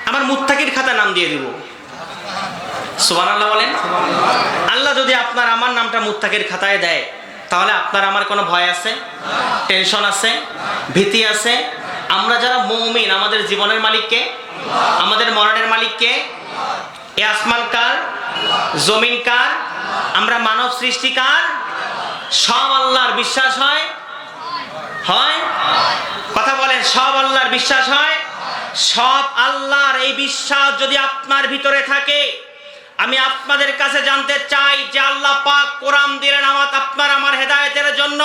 আমার মুত্তাকির খাতা নাম দিয়ে দিব। সুবহানাল্লাহ বলেন। আল্লাহ যদি আপনার আমার নামটা মুত্তাকির খাতায় দেয়, তাহলে আপনার আমার কোনো ভয় আছে? টেনশন আছে? ভীতি আছে? আমরা যারা মুমিন, আমাদের জীবনের মালিক কে? আমাদের মরণের মালিক কে? এ আসমান কার? জমিন কার? আমরা মানব সৃষ্টি কার? সব আল্লাহর। বিশ্বাস হয়? হয়? কথা বলেন, সব আল্লাহর বিশ্বাস হয়? সব আল্লাহর এই বিশ্বাস যদি আপনার ভিতরে থাকে, আমি আপনাদের কাছে জানতে চাই যে আল্লাহ পাক কোরআন দিলেন আপনার আমার হেদায়েতের জন্য।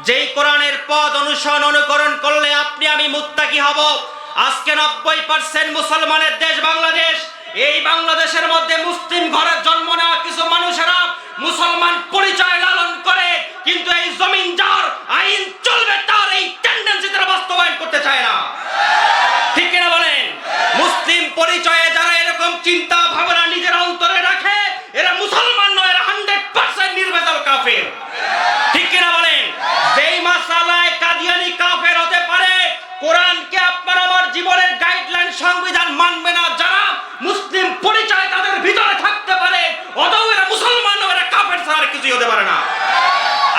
যেই কোরআনের পথ অনুকরণ করলে আপনি আমি মুত্তাকি হব। আজকে 90% মুসলমানের দেশ বাংলাদেশ। এই বাংলাদেশের মধ্যে মুসলিম ঘরে জন্ম নেওয়া কিছু মানুষেরা মুসলমান পরিচয় লালন করে, কিন্তু এই জমিন যার, আইন চলবে তার, এই টেন্ডেন্সি তারা বাস্তবায়ন করতে চায় না। ঠিক কিনা বলেন? মুসলিম পরিচয়ে যারা এরকম চিন্তা ভাবনা নিজের অন্তরে রাখে, এরা মুসলমান নয়, এরা 100% নির্ভেজাল কাফের। ঠিক কিনা বলেন? যেই মাসালায় কাদিয়ানি কাফের হতে পারে, কোরআনকে আপনার আমার জীবনের গাইডলাইন সংবিধান মানবে না যারা, মুসলিম পরিচয় তাদের ভিতরে থাকতে পারে, অতএব এরা মুসলমান নয়, এরা কাফের ছাড়া কিছুই হতে পারে না।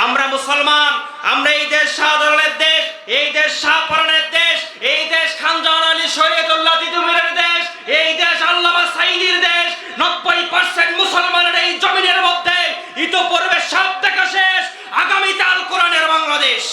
আমরা মুসলমান, আমরা এই দেশ শাহজালালের দেশ, এই দেশ শাহপরানের দেশ, এই দেশ খান জাহান আলী শরীয়তুল্লাহ তিতুমীরের দেশ, এই দেশ আল্লামা সাঈদীর দেশ। 90% মুসলমানের এই জমিনের মধ্যে ইতোপূর্বে সব দেখা শেষ, আগামীতে আল কোরআনের বাংলাদেশ।